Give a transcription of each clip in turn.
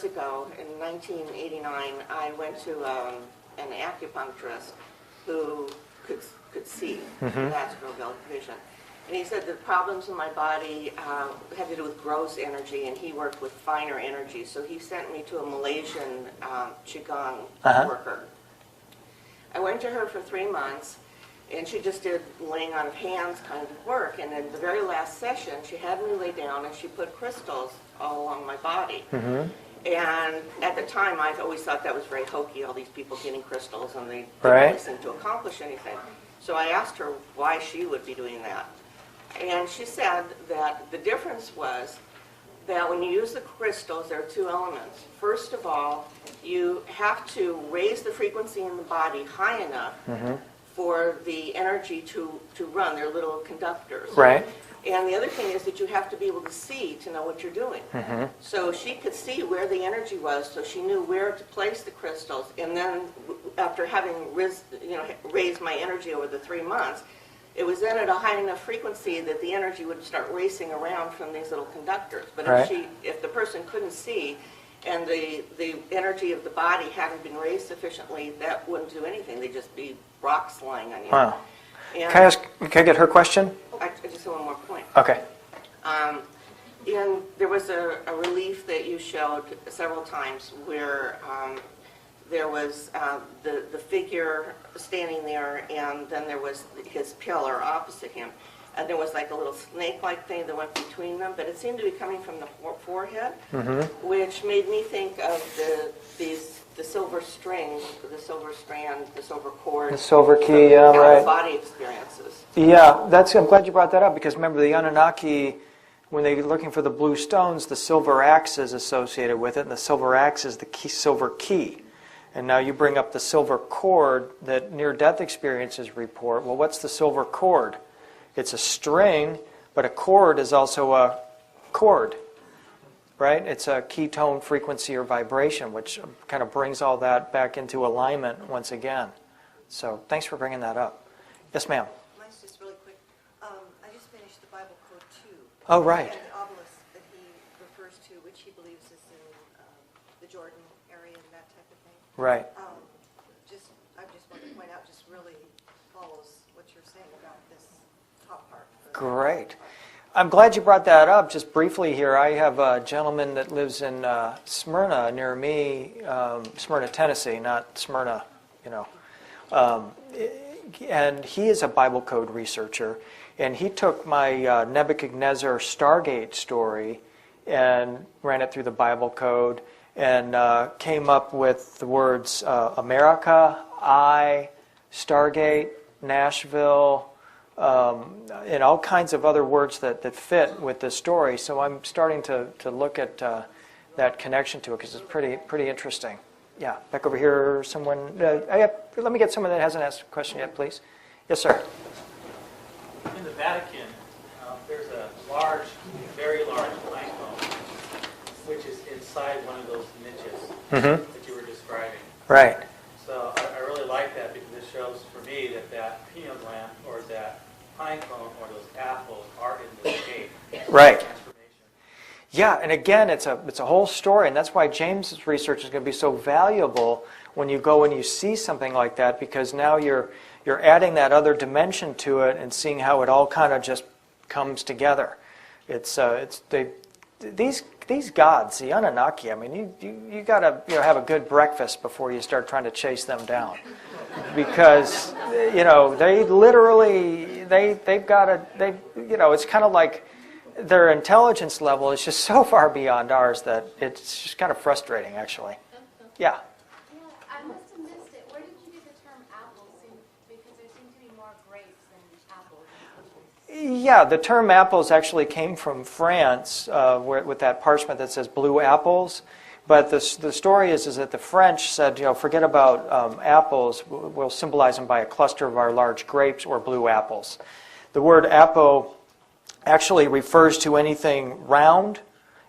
ago, in 1989, I went to an acupuncturist who could see astral vision. And he said the problems in my body had to do with gross energy, and he worked with finer energy. So he sent me to a Malaysian Qigong worker. I went to her for 3 months, and she just did laying on of hands kind of work. And in the very last session, she had me lay down, and she put crystals all along my body. And at the time, I always thought that was very hokey, all these people getting crystals, and they didn't really seem to accomplish anything. So I asked her why she would be doing that. And she said that the difference was that when you use the crystals, there are two elements. First of all, you have to raise the frequency in the body high enough for the energy to run. They're little conductors. Right. And the other thing is that you have to be able to see to know what you're doing. So she could see where the energy was, so she knew where to place the crystals. And then after having raised my energy over the 3 months, it was then at a high enough frequency that the energy would start racing around from these little conductors. But if the person couldn't see, and the energy of the body hadn't been raised sufficiently, that wouldn't do anything. They'd just be rocks lying on you. Wow. Can I get her question? I just have one more point. Okay. And there was a relief that you showed several times where there was the figure standing there, and then there was his pillar opposite him. And there was like a little snake-like thing that went between them, but it seemed to be coming from the forehead, which made me think of the silver string, the silver strand, the silver cord. The silver key, yeah, right. Body experiences. Yeah, I'm glad you brought that up, because remember the Anunnaki, when they're looking for the blue stones, the silver axe is associated with it, and the silver axe is the silver key. And now you bring up the silver cord that near-death experiences report. Well, what's the silver cord? It's a string, but a cord is also a chord, right? It's a ketone frequency or vibration, which kind of brings all that back into alignment once again. So thanks for bringing that up. Yes, ma'am. Mine's just really quick. I just finished the Bible Code 2. Oh, right. And the obelisk that he refers to, which he believes is in the Jordan area and that type of thing. Right. I just want to point out, just really follows what you're saying about this top part. Great. I'm glad you brought that up. Just briefly here, I have a gentleman that lives in Smyrna near me, Smyrna, Tennessee, not Smyrna, and he is a Bible code researcher, and he took my Nebuchadnezzar Stargate story and ran it through the Bible code and came up with the words America, Stargate, Nashville, and all kinds of other words that fit with this story. So I'm starting to look at that connection to it, because it's pretty interesting. Yeah, back over here, someone. Let me get someone that hasn't asked a question yet, please. Yes, sir. In the Vatican, there's a large, very large plank bone, which is inside one of those niches that you were describing. Right. So I really like that, because it shows for me that pineal gland or that pine cone or those apples are in the shape. Right. Transformation. Yeah, and again, it's a whole story, and that's why James's research is going to be so valuable when you go and you see something like that, because now you're adding that other dimension to it and seeing how it all kind of just comes together. These gods, the Anunnaki. I mean, you got to have a good breakfast before you start trying to chase them down, because they literally they've got it's kind of like their intelligence level is just so far beyond ours that it's just kind of frustrating, actually. Yeah. I must have missed it. Where did you get the term apples? Because there seem to be more grapes than apples. Yeah, the term apples actually came from France with that parchment that says blue apples. But the story is that the French said, forget about apples. We'll symbolize them by a cluster of our large grapes or blue apples. The word apple actually refers to anything round,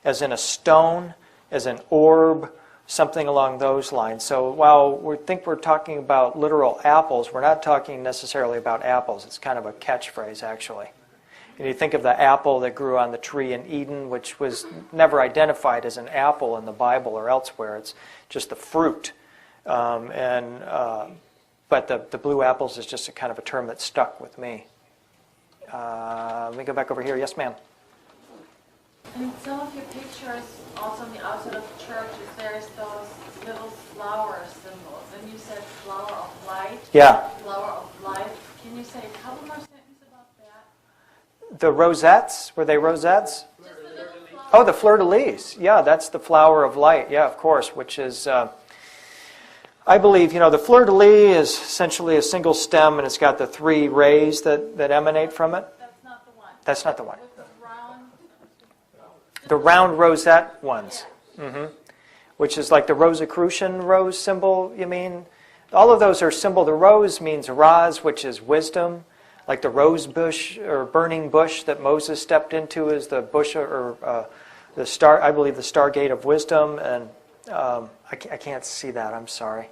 as in a stone, as an orb, something along those lines. So while we think we're talking about literal apples, we're not talking necessarily about apples. It's kind of a catchphrase, actually. And you think of the apple that grew on the tree in Eden, which was never identified as an apple in the Bible or elsewhere. It's just the fruit. But the blue apples is just a kind of a term that stuck with me. Let me go back over here. Yes, ma'am. In some of your pictures, also on the outside of churches, there's those little flower symbols. And you said flower of light. Yeah. Flower of life. Can you say a couple more sentences about that? The rosettes, were they rosettes? Just the little flower. Oh, the fleur-de-lis. Yeah, that's the flower of light. Yeah, of course, which is, I believe, the fleur-de-lis is essentially a single stem, and it's got the 3 rays that emanate from it. That's not the one. That's not the one. With the round. The round rosette ones. Which is like the Rosicrucian rose symbol, you mean? All of those are symbol. The rose means raz, which is wisdom. Like the rose bush or burning bush that Moses stepped into is the bush or the star. I believe the Stargate of wisdom. And I can't see that. I'm sorry.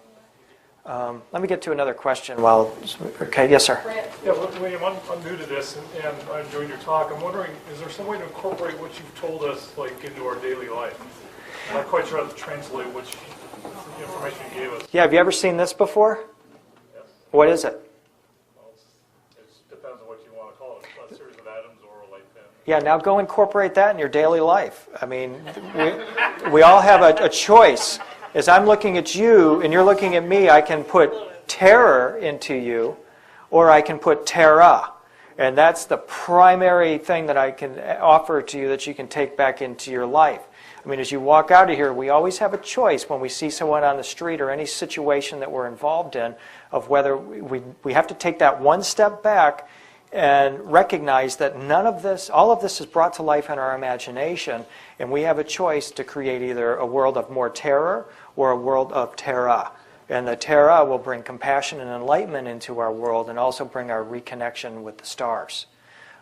Let me get to another question. Okay, yes, sir. Yeah, William, I'm new to this, and I enjoyed your talk. I'm wondering, is there some way to incorporate what you've told us, like, into our daily life? I'm not quite sure how to translate which information you gave us. Yeah, have you ever seen this before? Yes. What is it? Well, it depends on what you want to call it. A series of atoms or a light pen. Yeah, now go incorporate that in your daily life. I mean, we all have a choice. As I'm looking at you and you're looking at me, I can put terror into you, or I can put terra. And that's the primary thing that I can offer to you that you can take back into your life. I mean, as you walk out of here, we always have a choice when we see someone on the street or any situation that we're involved in of whether we have to take that one step back and recognize that all of this is brought to life in our imagination, and we have a choice to create either a world of more terror or a world of terra. And the terra will bring compassion and enlightenment into our world and also bring our reconnection with the stars.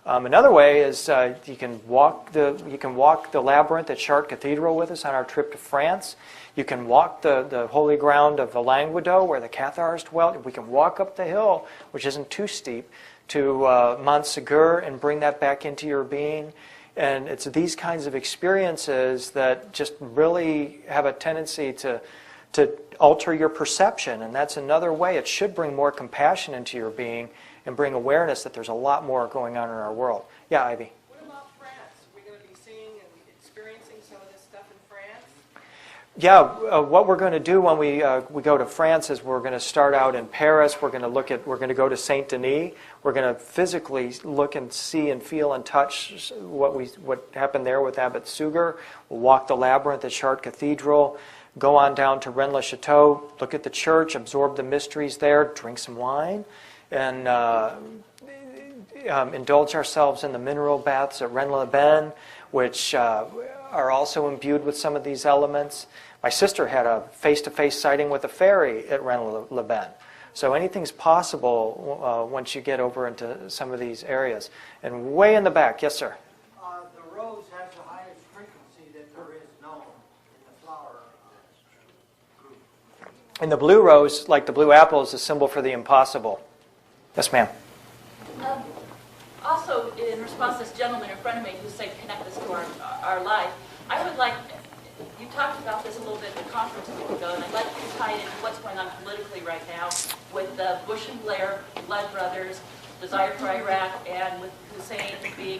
Another way is you can walk the labyrinth at Chartres Cathedral with us on our trip to France. You can walk the holy ground of the Languedoc where the Cathars dwelt. We can walk up the hill, which isn't too steep, to Montsegur and bring that back into your being. And it's these kinds of experiences that just really have a tendency to alter your perception. And that's another way. It should bring more compassion into your being and bring awareness that there's a lot more going on in our world. Yeah, Ivy? What about France? Are we going to be seeing and experiencing some of this stuff in France? Yeah, what we're going to do when we go to France is we're going to start out in Paris. We're going to go to Saint Denis. We're going to physically look and see and feel and touch what happened there with Abbot Suger. We'll walk the labyrinth at Chartres Cathedral. Go on down to Rennes-le-Château. Look at the church. Absorb the mysteries there. Drink some wine, and indulge ourselves in the mineral baths at Rennes-le-Ben, which are also imbued with some of these elements. My sister had a face-to-face sighting with a fairy at Rennes-le-Ben. So anything's possible once you get over into some of these areas. And way in the back, yes, sir? The rose has the highest frequency that there is known in the flower group. And the blue rose, like the blue apple, is a symbol for the impossible. Yes, ma'am. Also, in response to this gentleman in front of me who said connect this to our life, I would like, you talked about this a little bit at the conference a week ago, and I'd like you to tie it into what's going on politically right now with Bush and Blair, blood brothers, desire for Iraq, and with Hussein thinking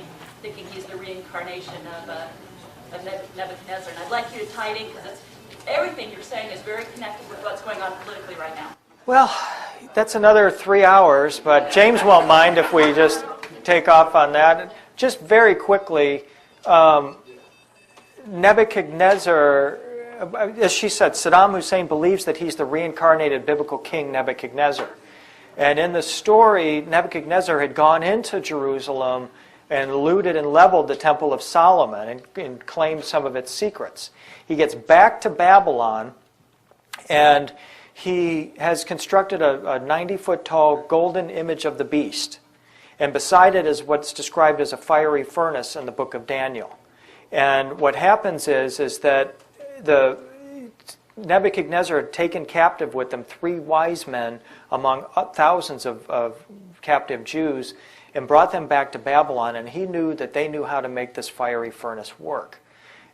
he's the reincarnation of Nebuchadnezzar. And I'd like you to tie it in because everything you're saying is very connected with what's going on politically right now. Well, that's another 3 hours, but James won't mind if we just take off on that. Just very quickly, Nebuchadnezzar, as she said, Saddam Hussein believes that he's the reincarnated biblical king Nebuchadnezzar. And in the story, Nebuchadnezzar had gone into Jerusalem and looted and leveled the Temple of Solomon and claimed some of its secrets. He gets back to Babylon, and he has constructed a 90-foot tall golden image of the beast. And beside it is what's described as a fiery furnace in the book of Daniel. And what happens is that Nebuchadnezzar had taken captive with him 3 wise men among thousands of captive Jews. and brought them back to Babylon, and he knew that they knew how to make this fiery furnace work.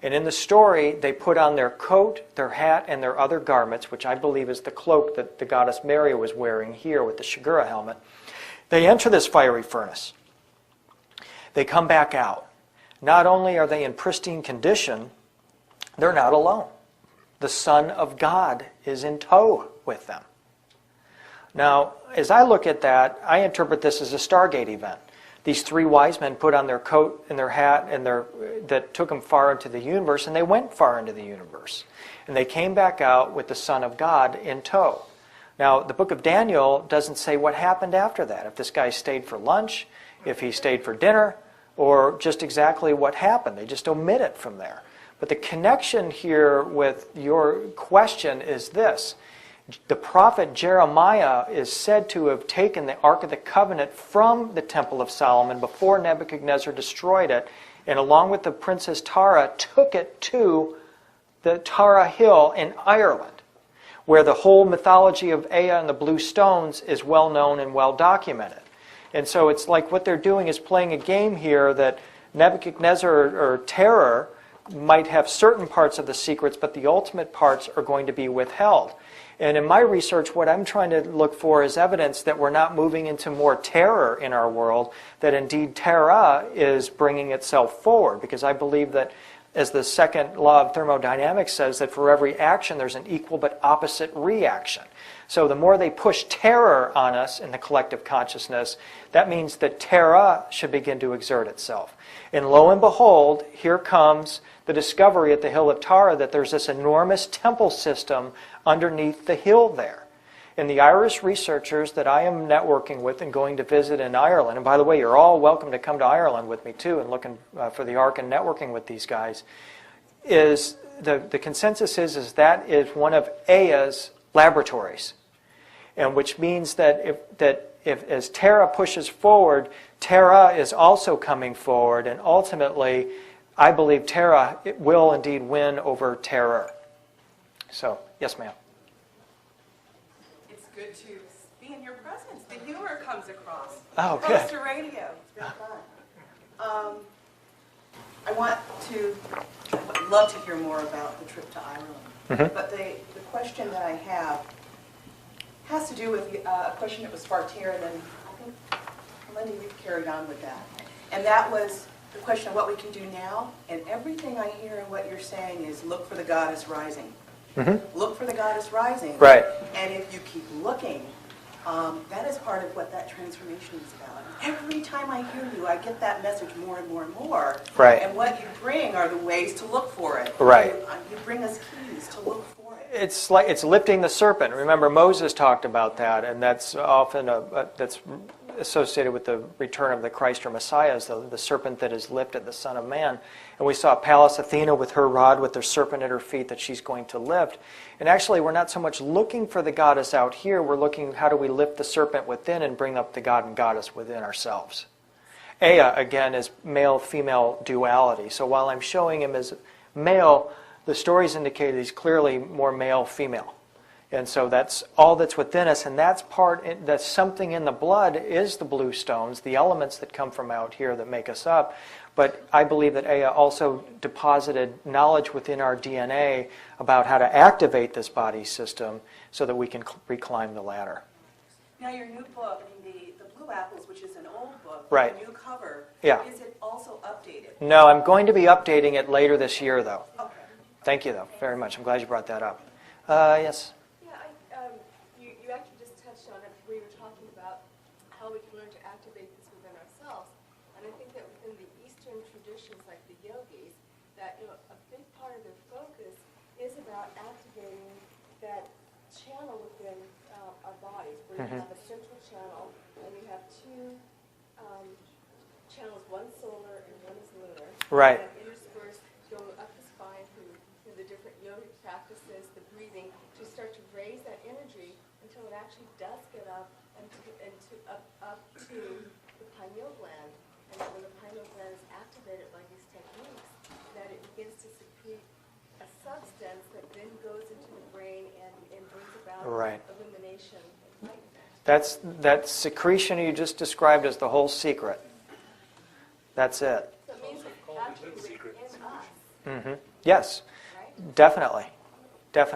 And in the story, they put on their coat, their hat, and their other garments, which I believe is the cloak that the goddess Mary was wearing here with the Shigura helmet. They enter this fiery furnace. They come back out. Not only are they in pristine condition, they're not alone. The Son of God is in tow with them. Now, as I look at that, I interpret this as a Stargate event. These three wise men put on their coat and their hat and that took them far into the universe, and they went far into the universe. And they came back out with the Son of God in tow. Now, the book of Daniel doesn't say what happened after that. If this guy stayed for lunch, if he stayed for dinner, or just exactly what happened. They just omit it from there. But the connection here with your question is this. The prophet Jeremiah is said to have taken the Ark of the Covenant from the Temple of Solomon before Nebuchadnezzar destroyed it, and along with the Princess Tara took it to the Tara Hill in Ireland, where the whole mythology of Ea and the Blue Stones is well known and well documented. And so it's like what they're doing is playing a game here that Nebuchadnezzar or terror might have certain parts of the secrets, but the ultimate parts are going to be withheld. And in my research, what I'm trying to look for is evidence that we're not moving into more terror in our world, that indeed terra is bringing itself forward. Because I believe that, as the second law of thermodynamics says, that for every action there's an equal but opposite reaction. So the more they push terror on us in the collective consciousness, that means that terra should begin to exert itself. And lo and behold, here comes the discovery at the hill of Tara that there's this enormous temple system underneath the hill there. And the Irish researchers that I am networking with and going to visit in Ireland, and by the way, you're all welcome to come to Ireland with me too and looking for the Ark and networking with these guys, is the consensus is that is one of Ea's laboratories. And which means that if as Terra pushes forward, Terra is also coming forward, and ultimately, I believe Terra will indeed win over terror. So, yes, ma'am. It's good to be in your presence. The humor comes across. Oh, good. Close to radio. It's been fun. I'd love to hear more about the trip to Ireland. Mm-hmm. But the question that I have has to do with a question that was sparked here, and then I think, Linda, you've carried on with that. And that was the question of what we can do now. And everything I hear and what you're saying is look for the goddess rising. Mm-hmm. Look for the goddess rising. Right. And if you keep looking, that is part of what that transformation is about. Every time I hear you, I get that message more and more and more. Right. And what you bring are the ways to look for it. Right. You bring us keys to look for it. It's like it's lifting the serpent. Remember, Moses talked about that, and that's often that's associated with the return of the Christ or Messiah, as the serpent that is lifted, the Son of Man. And we saw Pallas Athena with her rod, with the serpent at her feet that she's going to lift. And actually, we're not so much looking for the goddess out here. We're looking, how do we lift the serpent within and bring up the god and goddess within ourselves? Ea, again, is male-female duality. So while I'm showing him as male, the stories indicate he's clearly more male-female. And so that's all that's within us, and that's something in the blood is the blue stones, the elements that come from out here that make us up. But I believe that Ea also deposited knowledge within our DNA about how to activate this body system so that we can reclimb the ladder. Now your new book, the Blue Apples, which is an old book, Right. with a new cover, Yeah. is it also updated? No, I'm going to be updating it later this year, though. Okay. Thank you, though, very much. I'm glad you brought that up. Yes? Yeah, you actually just touched on it. We were talking about how we can learn to activate this within ourselves. And I think that within the Eastern traditions, like the yogis, that a big part of their focus is about activating that channel within our bodies, where you have a central channel, and you have two channels, one solar and one is lunar. Right. And interspersed, going up the spine through the different yogic practices, the breathing, to start to raise that energy until it actually does get up up to the pineal gland. And when the pineal gland is activated by these techniques, that it begins to secrete a substance that then goes into the brain and brings about Right. illumination and enlightenment. That secretion you just described is the whole secret. That's it. So it means it's actually within us, Yes, right? definitely. Definitely.